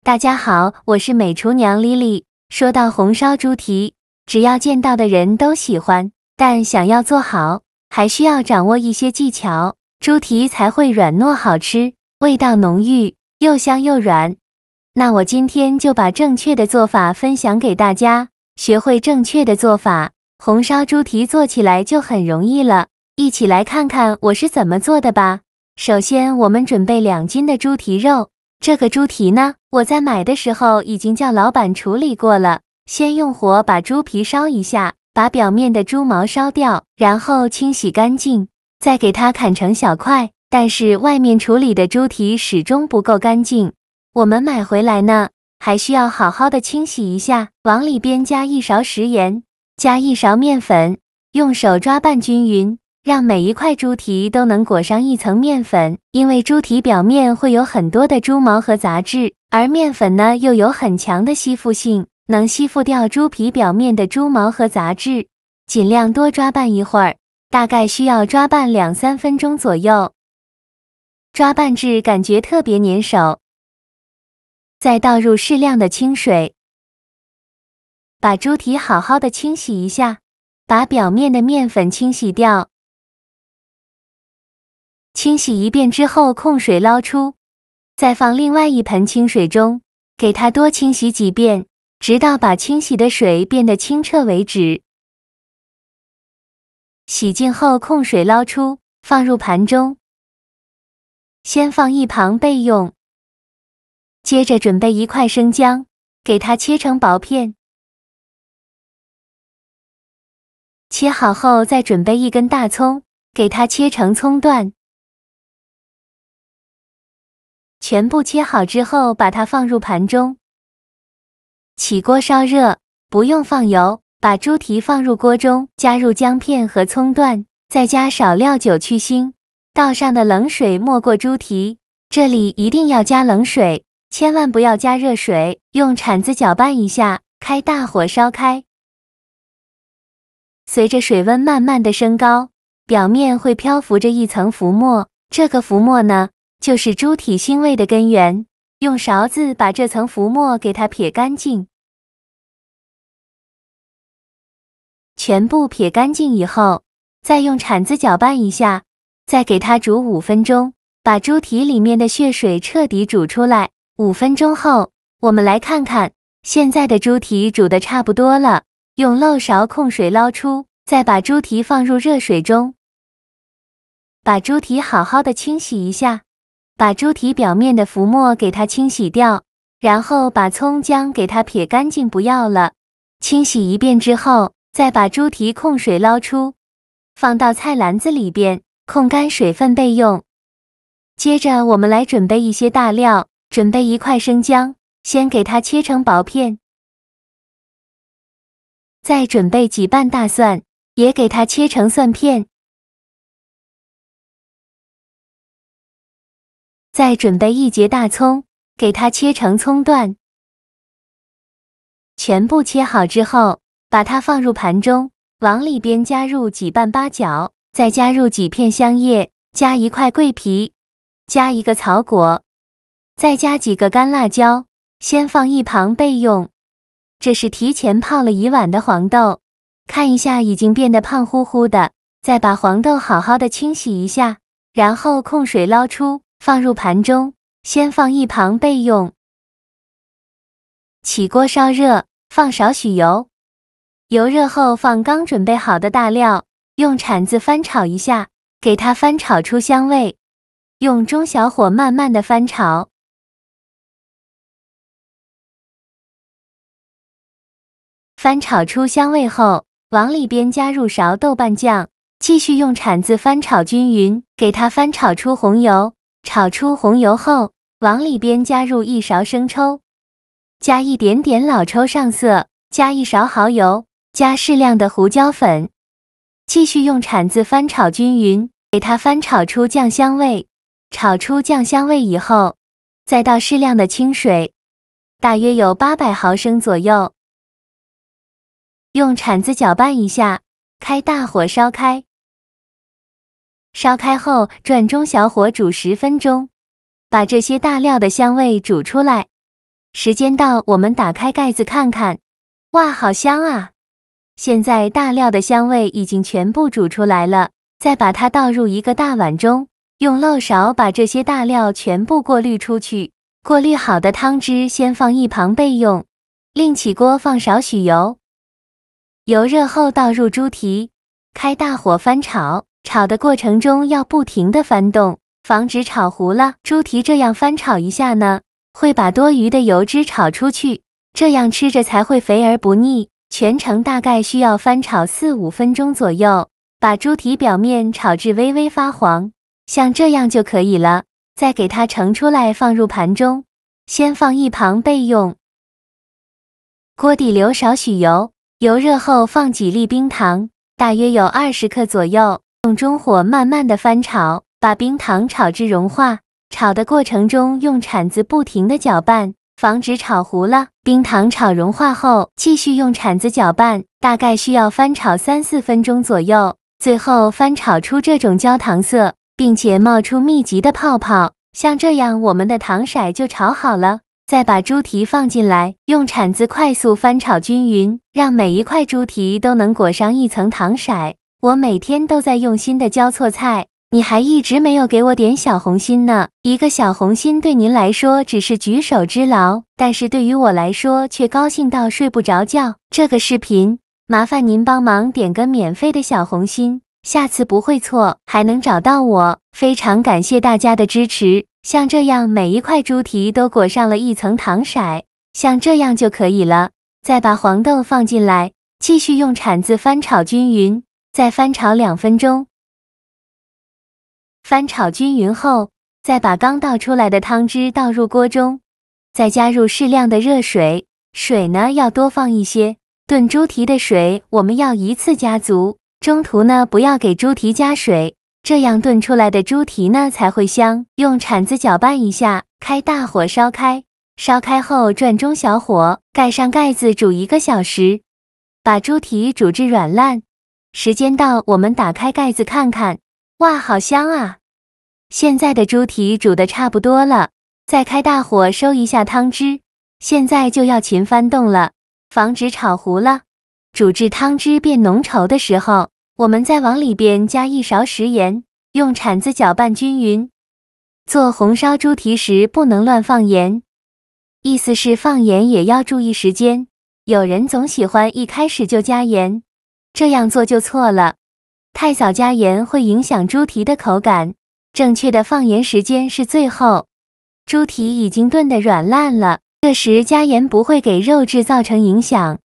大家好，我是美厨娘 Lily。说到红烧猪蹄，只要见到的人都喜欢，但想要做好，还需要掌握一些技巧，猪蹄才会软糯好吃，味道浓郁，又香又软。那我今天就把正确的做法分享给大家，学会正确的做法，红烧猪蹄做起来就很容易了。一起来看看我是怎么做的吧。首先，我们准备2斤的猪蹄肉。这个猪蹄呢，我在买的时候已经叫老板处理过了。先用火把猪皮烧一下，把表面的猪毛烧掉，然后清洗干净，再给它砍成小块。但是外面处理的猪蹄始终不够干净，我们买回来呢，还需要好好的清洗一下。往里边加1勺食盐，加1勺面粉，用手抓拌均匀。让每一块猪蹄都能裹上一层面粉，因为猪蹄表面会有很多的猪毛和杂质，而面粉呢又有很强的吸附性，能吸附掉猪皮表面的猪毛和杂质。尽量多抓拌一会儿，大概需要抓拌2-3分钟左右，抓拌至感觉特别粘手。再倒入适量的清水，把猪蹄好好的清洗一下，把表面的面粉清洗掉。清洗一遍之后，控水捞出，再放另外一盆清水中，给它多清洗几遍，直到把清洗的水变得清澈为止。洗净后控水捞出，放入盘中，先放一旁备用。接着准备1块生姜，给它切成薄片。切好后再准备1根大葱，给它切成葱段。全部切好之后，把它放入盘中。起锅烧热，不用放油，把猪蹄放入锅中，加入姜片和葱段，再加少料酒去腥。倒上的冷水没过猪蹄，这里一定要加冷水，千万不要加热水。用铲子搅拌一下，开大火烧开。随着水温慢慢的升高，表面会漂浮着一层浮沫，这个浮沫呢，就是猪蹄腥味的根源。用勺子把这层浮沫给它撇干净。全部撇干净以后，再用铲子搅拌一下，再给它煮5分钟，把猪蹄里面的血水彻底煮出来。5分钟后，我们来看看，现在的猪蹄煮得差不多了。用漏勺控水捞出，再把猪蹄放入热水中，把猪蹄好好的清洗一下。把猪蹄表面的浮沫给它清洗掉，然后把葱姜给它撇干净不要了。清洗一遍之后，再把猪蹄控水捞出，放到菜篮子里边，控干水分备用。接着我们来准备一些大料，准备1块生姜，先给它切成薄片。再准备几瓣大蒜，也给它切成蒜片。再准备1节大葱，给它切成葱段。全部切好之后，把它放入盘中，往里边加入几瓣八角，再加入几片香叶，加1块桂皮，加1个草果，再加几个干辣椒，先放一旁备用。这是提前泡了1碗的黄豆，看一下已经变得胖乎乎的，再把黄豆好好的清洗一下，然后控水捞出。放入盘中，先放一旁备用。起锅烧热，放少许油，油热后放刚准备好的大料，用铲子翻炒一下，给它翻炒出香味。用中小火慢慢的翻炒。翻炒出香味后，往里边加入勺豆瓣酱，继续用铲子翻炒均匀，给它翻炒出红油。炒出红油后，往里边加入1勺生抽，加一点点老抽上色，加1勺蚝油，加适量的胡椒粉，继续用铲子翻炒均匀，给它翻炒出酱香味。炒出酱香味以后，再倒适量的清水，大约有800毫升左右，用铲子搅拌一下，开大火烧开。烧开后转中小火煮10分钟，把这些大料的香味煮出来。时间到，我们打开盖子看看。哇，好香啊！现在大料的香味已经全部煮出来了，再把它倒入一个大碗中，用漏勺把这些大料全部过滤出去。过滤好的汤汁先放一旁备用。另起锅放少许油，油热后倒入猪蹄，开大火翻炒。炒的过程中要不停地翻动，防止炒糊了。猪蹄这样翻炒一下呢，会把多余的油脂炒出去，这样吃着才会肥而不腻。全程大概需要翻炒4-5分钟左右，把猪蹄表面炒至微微发黄，像这样就可以了。再给它盛出来放入盘中，先放一旁备用。锅底留少许油，油热后放几粒冰糖，大约有20克左右，用中火慢慢的翻炒，把冰糖炒至融化。炒的过程中用铲子不停的搅拌，防止炒糊了。冰糖炒融化后，继续用铲子搅拌，大概需要翻炒3-4分钟左右。最后翻炒出这种焦糖色，并且冒出密集的泡泡，像这样我们的糖色就炒好了。再把猪蹄放进来，用铲子快速翻炒均匀，让每一块猪蹄都能裹上一层糖色。我每天都在用心的教错菜，你还一直没有给我点小红心呢。一个小红心对您来说只是举手之劳，但是对于我来说却高兴到睡不着觉。这个视频麻烦您帮忙点个免费的小红心，下次不会错，还能找到我。非常感谢大家的支持。像这样每一块猪蹄都裹上了一层糖色，像这样就可以了。再把黄豆放进来，继续用铲子翻炒均匀，再翻炒2分钟。翻炒均匀后，再把刚倒出来的汤汁倒入锅中，再加入适量的热水，水呢要多放一些。炖猪蹄的水我们要一次加足，中途呢不要给猪蹄加水，这样炖出来的猪蹄呢才会香。用铲子搅拌一下，开大火烧开，烧开后转中小火，盖上盖子煮1个小时，把猪蹄煮至软烂。时间到，我们打开盖子看看。哇，好香啊！现在的猪蹄煮得差不多了，再开大火收一下汤汁。现在就要勤翻动了，防止炒糊了。煮至汤汁变浓稠的时候，我们再往里边加1勺食盐，用铲子搅拌均匀。做红烧猪蹄时不能乱放盐，意思是放盐也要注意时间。有人总喜欢一开始就加盐，这样做就错了。太早加盐会影响猪蹄的口感，正确的放盐时间是最后。猪蹄已经炖得软烂了，这时加盐不会给肉质造成影响，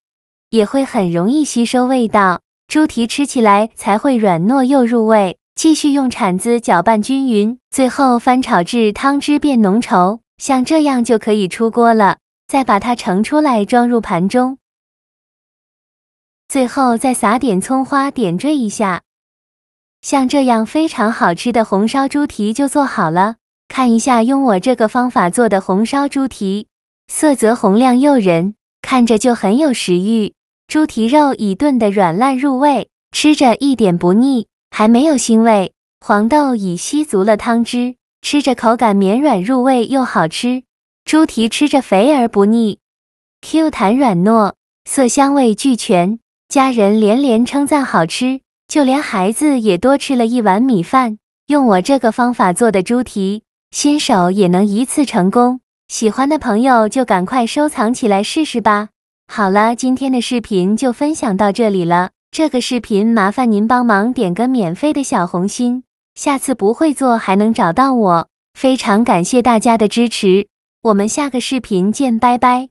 也会很容易吸收味道，猪蹄吃起来才会软糯又入味。继续用铲子搅拌均匀，最后翻炒至汤汁变浓稠，像这样就可以出锅了。再把它盛出来装入盘中，最后再撒点葱花点缀一下。像这样非常好吃的红烧猪蹄就做好了。看一下用我这个方法做的红烧猪蹄，色泽红亮诱人，看着就很有食欲。猪蹄肉已炖得软烂入味，吃着一点不腻，还没有腥味。黄豆已吸足了汤汁，吃着口感绵软入味又好吃。猪蹄吃着肥而不腻， Q 弹软糯，色香味俱全，家人连连称赞好吃，就连孩子也多吃了1碗米饭。用我这个方法做的猪蹄，新手也能一次成功。喜欢的朋友就赶快收藏起来试试吧。好了，今天的视频就分享到这里了。这个视频麻烦您帮忙点个免费的小红心，下次不会做还能找到我。非常感谢大家的支持，我们下个视频见，拜拜。